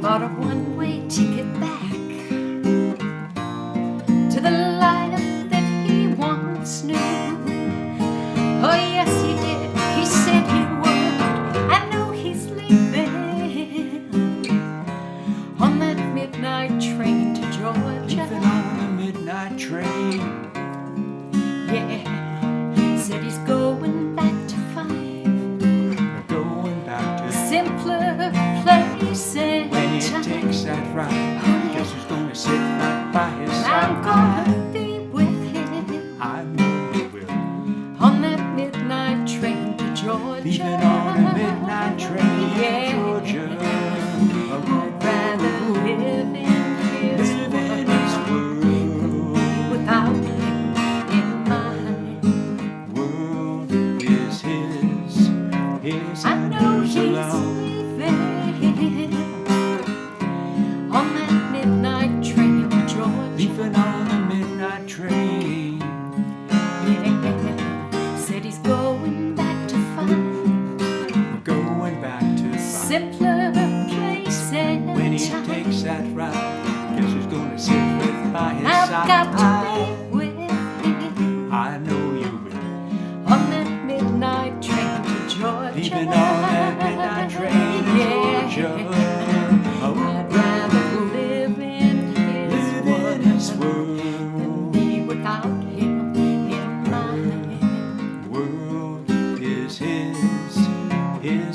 Bought a one-way ticket back to the life that he once knew. Oh yes he did, he said he would. I know he's leaving midnight train. Yeah, said he's going back to find Going back to simpler places. when he takes that ride. Guess who's gonna sit right by his I'm side? gonna be with him I know he will. on that midnight train to Georgia. Leaving on a midnight train Yeah. to Georgia. I'd rather live in his Live in his world. without him in mine. World is his I and know hers he's alone. leaving on that midnight train to Georgia. Leaving on a midnight train. Yeah, said he's going back to find Going back to find. simpler places. When he takes that ride, guess who's gonna sit with by his I've side? got to be with him I know you will. on that midnight train to Georgia. Leaving on that midnight train to Yeah. Georgia. I'd rather live in Live in his world. than be without him in mine. World is his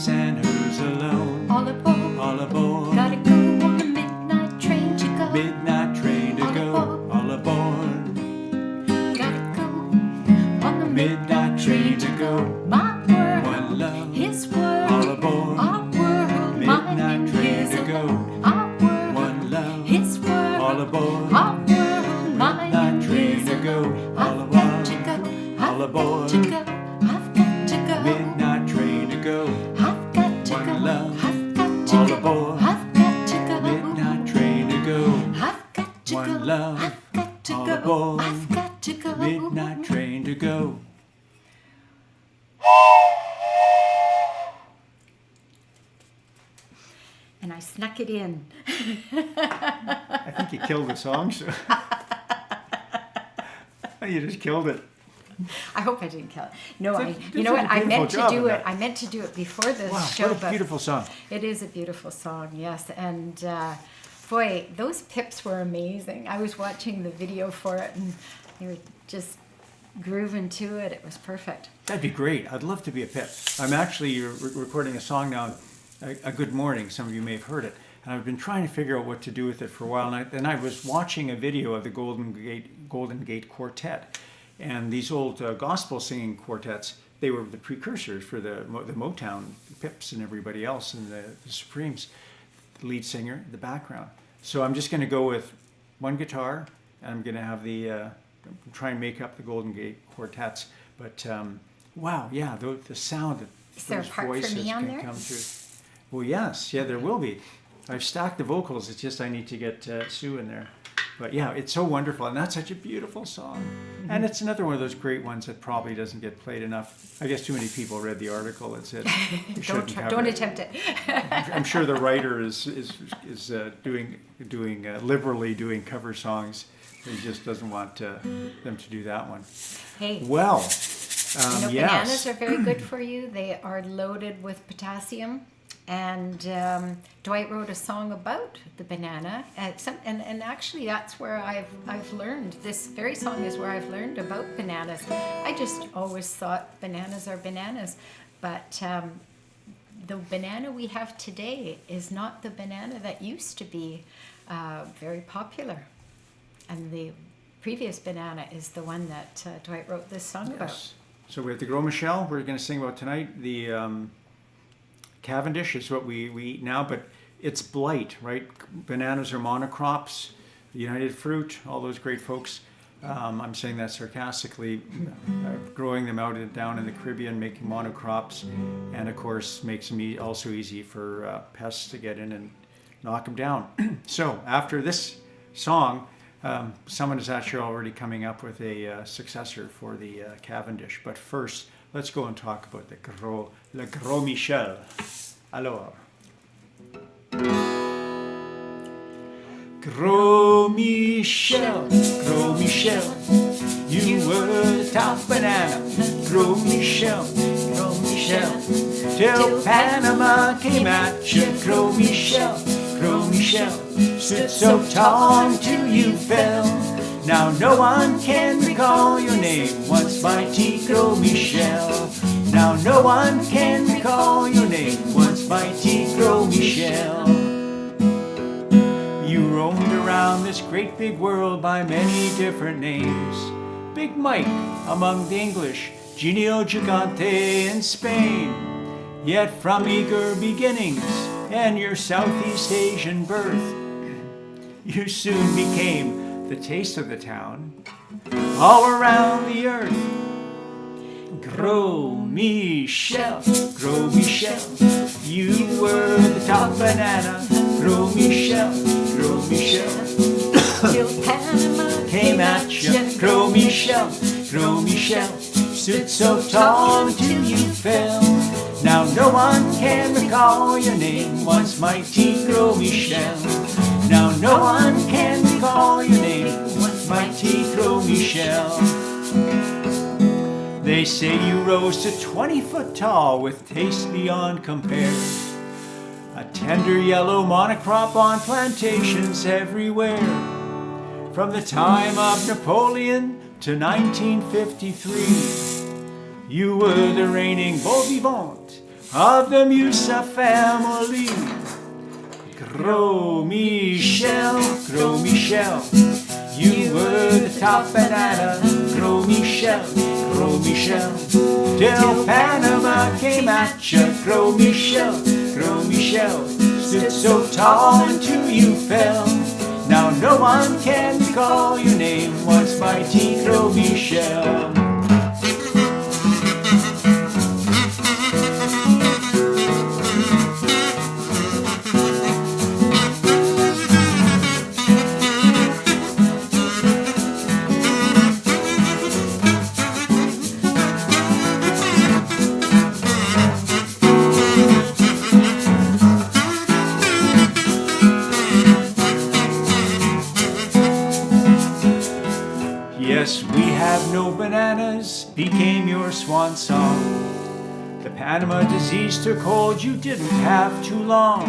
and hers alone. All aboard, All aboard, gotta go on the midnight train to go. midnight train to go. All aboard, Gotta go on the midnight train to go. My world, One love, his world, all aboard, our world, mine midnight and train his to go. alone. Our world, One love, his world, all aboard, our world, mine midnight and train his to go. alone. All I've got aboard, to go, all I've aboard, got to go, I've got to go. midnight train to go. I've got to One go. love, I've got to all go. aboard, I've got to go. midnight train to go. I've got to One go. love, I've got to all go. aboard, I've got to go. midnight train to go. And I snuck it in. I think you killed the song, so you just killed it. I hope I didn't kill it. No, It's a- you know it's what? a I meant beautiful to job do of it. that. I meant to do it before the Wow, show, what a but beautiful song. it is a beautiful song. Yes, and boy, those Pips were amazing. I was watching the video for it, and they were just grooving to it. It was perfect. That'd be great. I'd love to be a Pip. I'm actually recording a song now, A Good Morning. Some of you may have heard it. And I've been trying to figure out what to do with it for a while. And I was watching a video of the Golden Gate Quartet. And these old gospel singing quartets, they were the precursors for the Motown Pips and everybody else, and the Supremes, the lead singer, the background. So I'm just going to go with one guitar, and I'm going to have try and make up the Golden Gate Quartets. But wow, yeah, the sound that Is there a those part for voices me on can there? come through. Well, yes, yeah, there will be. I've stacked the vocals. It's just I need to get Sue in there. But yeah, it's so wonderful, and that's such a beautiful song. Mm-hmm. And it's another one of those great ones that probably doesn't get played enough. I guess too many people read the article that said you shouldn't cover Don't it. attempt it. I'm sure the writer is doing liberally doing cover songs. He just doesn't want them to do that one. Hey, Well, you know, bananas yes. are very good for you. They are loaded with potassium. And Dwight wrote a song about the banana. And actually, that's where I've learned. This very song is where I've learned about bananas. I just always thought bananas are bananas. But the banana we have today is not the banana that used to be very popular. And the previous banana is the one that Dwight wrote this song about. Yes. So we have the Gros Michel we're going to sing about tonight. The Cavendish is what we eat now, but it's blight, right? Bananas are monocrops, the United Fruit, all those great folks. I'm saying that sarcastically, growing them out down in the Caribbean, making monocrops, and of course makes them also easy for pests to get in and knock them down. So after this song, someone is actually already coming up with a successor for the Cavendish. But first, let's go and talk about le Gros Michel. Alors. Gros Michel, you were the top banana. Gros Michel, till Panama came at you. Gros Michel, stood so tall until you fell. Now no one can recall your name, once mighty Gros Michel. Now no one can recall your name, once mighty Gros Michel. You roamed around this great big world by many different names. Big Mike among the English, Genio Gigante in Spain. Yet from eager beginnings and your Southeast Asian birth, you soon became the taste of the town all around the earth. Gros Michel, Gros Michel, you were the top banana. Gros Michel, Gros Michel, Till Panama came at you. Gros Michel, Gros Michel, stood so tall until you fell. Now no one can recall your name, once mighty Gros Michel. Now no one can recall your name, once mighty Gros Michel. They say you rose to 20 foot tall with taste beyond compare. A tender yellow monocrop on plantations everywhere. From the time of Napoleon to 1953, you were the reigning beau vivant of the Musa family. Gros Michel, Gros Michel, you were the top banana. Gros Michel, Gros Michel, till Panama came at you. Gros Michel, Gros Michel, stood so tall until you fell. Now no one can recall your name, once mighty Gros Michel. Yes, we have no bananas became your swan song. The Panama disease took hold, you didn't have too long.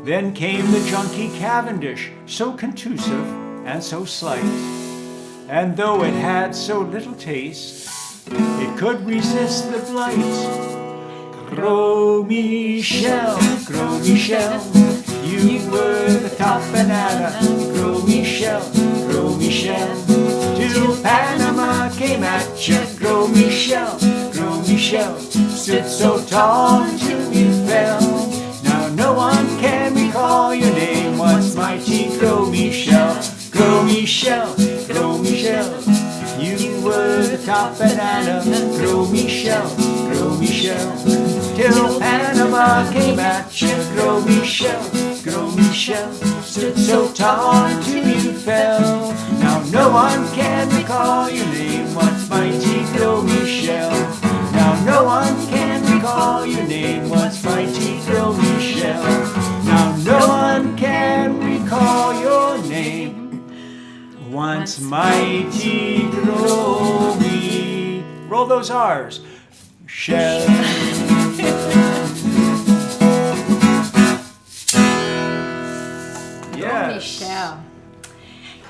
Then came the junkie Cavendish, so contusive and so slight. And though it had so little taste, it could resist the blight. Gros Michel, Gros Michel, you were the top banana. Gros Michel, Gros Michel, till Panama came at you. Gros Michel, Gros Michel, stood so tall until you fell. Now no one can recall your name, once mighty Gros Michel. Gros Michel, Gros Michel, you were the top banana. Gros Michel, Gros Michel, till Panama came at you. Gros Michel, Gros Michel, stood so tall until you fell. Now no one can recall your name, once mighty Gros Michel. Now no one can recall your name, once mighty Gros Michel. Now no one can recall your name, once mighty Gros Michel. Roll those R's. Michel. Yes. Michel.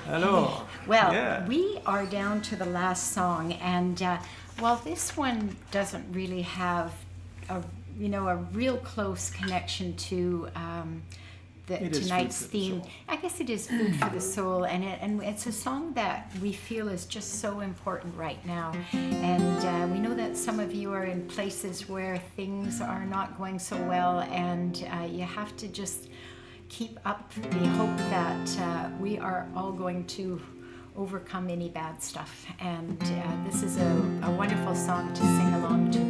Hello. Well, Yeah. we are down to the last song, and while this one doesn't really have a real close connection to It is tonight's food for the theme, soul. I guess it is food for the soul, and it's a song that we feel is just so important right now. And we know that some of you are in places where things are not going so well, and you have to just keep up the hope that we are all going to overcome any bad stuff. And this is a wonderful song to sing along to.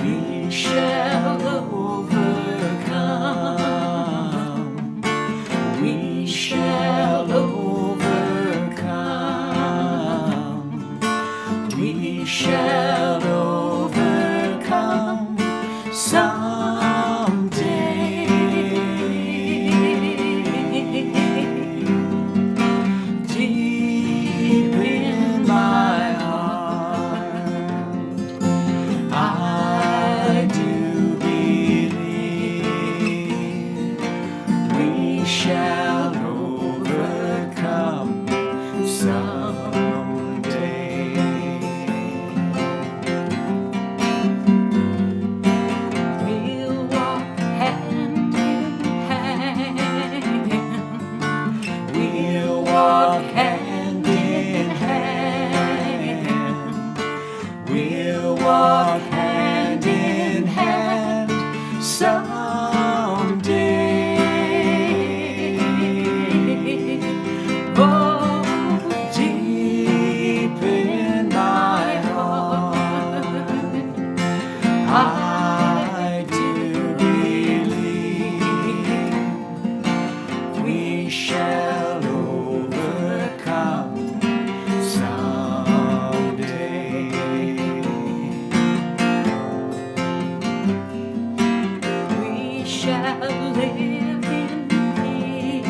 We shall overcome. We shall overcome. We shall overcome someday. Deep in my heart, I do shall live in peace.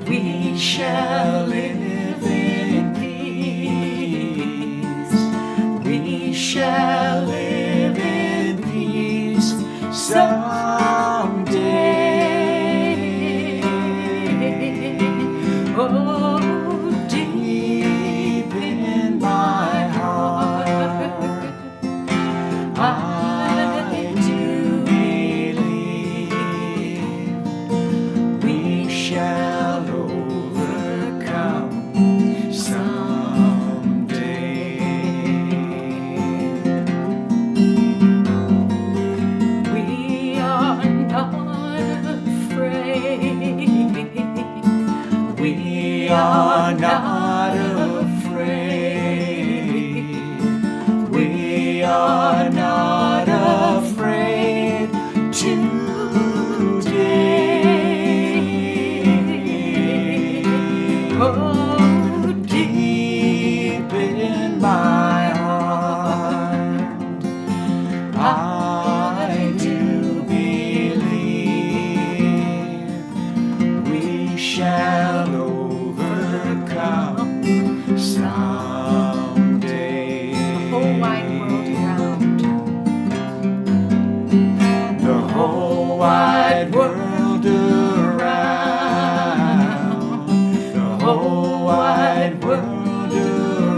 We shall live in peace. We shall live in peace someday. Oh, deep in my heart, I do believe we shall overcome someday. We are not afraid. We are not afraid. We are not afraid today. Oh, deep in my heart, I do believe we shall overcome someday. The whole wide world around. The whole wide world around. The whole wide world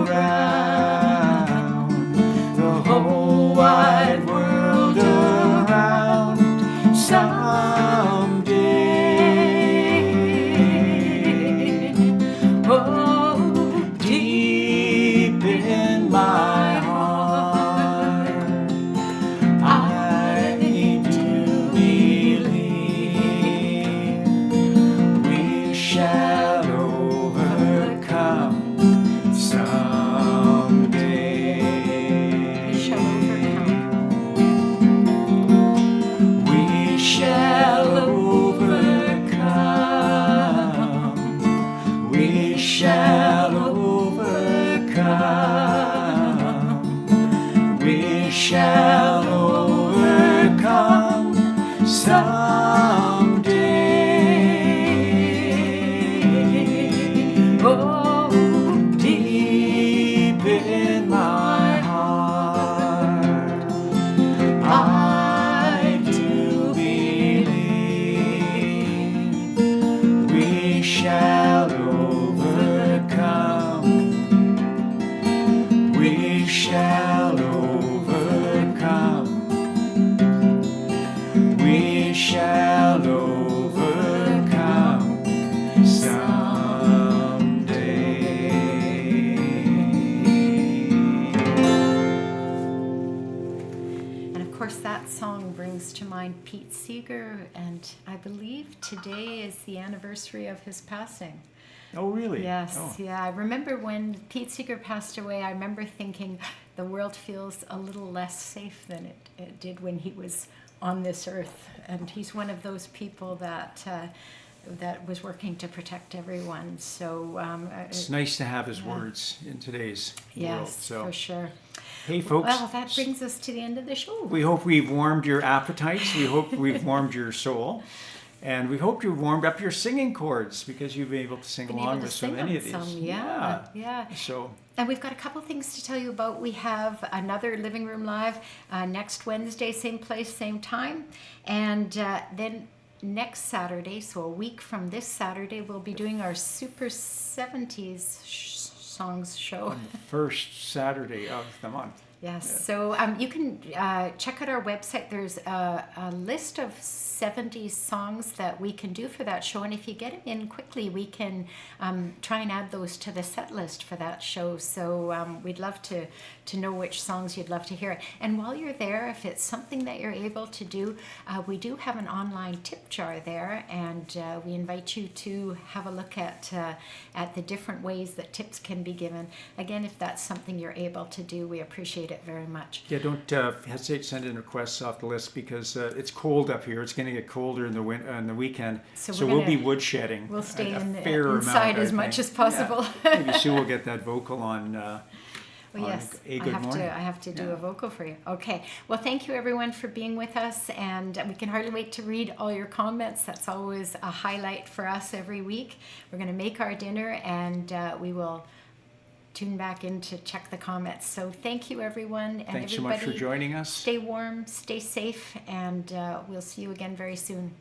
around. The whole wide world around someday. Oh, deep in my heart, I do believe we shall overcome someday. We shall overcome. We shall overcome. We shall overcome. We shall overcome someday. Oh, deep in my heart, I do believe we shall overcome. We shall overcome. We shall overcome someday. And of course, that song brings to mind Pete Seeger, and I believe today is the anniversary of his passing. Oh, really? Yes, Oh. yeah. I remember when Pete Seeger passed away, I remember thinking the world feels a little less safe than it did when he was on this earth. And he's one of those people that that was working to protect everyone. So It's nice to have his words in today's world. yes, So, for sure. hey, folks. Well, that brings us to the end of the show. We hope we've warmed your appetites. We hope we've warmed your soul. And we hope you've warmed up your singing chords because you've been able to sing along with so many of these. Yeah. So, And we've got a couple things to tell you about. We have another Living Room Live next Wednesday, same place, same time. And then next Saturday, so a week from this Saturday, we'll be doing our Super 70s Songs show. on the first Saturday of the month. Yes, Yeah. so you can check out our website. There's a list of 70s songs that we can do for that show, and if you get them in quickly, we can try and add those to the set list for that show. So we'd love to know which songs you'd love to hear. And while you're there, if it's something that you're able to do, we do have an online tip jar there, and we invite you to have a look at the different ways that tips can be given. Again, if that's something you're able to do, we appreciate it very much. Yeah, don't hesitate to send in requests off the list because it's cold up here. It's going to get colder in the weekend, so we'll be woodshedding. We'll stay a inside fair amount, as much as possible. Yeah. Maybe Sue will get that vocal on Well, yes, a good morning. I have to do Yeah. a vocal for you. Okay. Well, thank you everyone for being with us, and we can hardly wait to read all your comments. That's always a highlight for us every week. We're going to make our dinner, and we will tune back in to check the comments. So thank you everyone, and Thanks so much for joining us. Stay warm, stay safe, and we'll see you again very soon.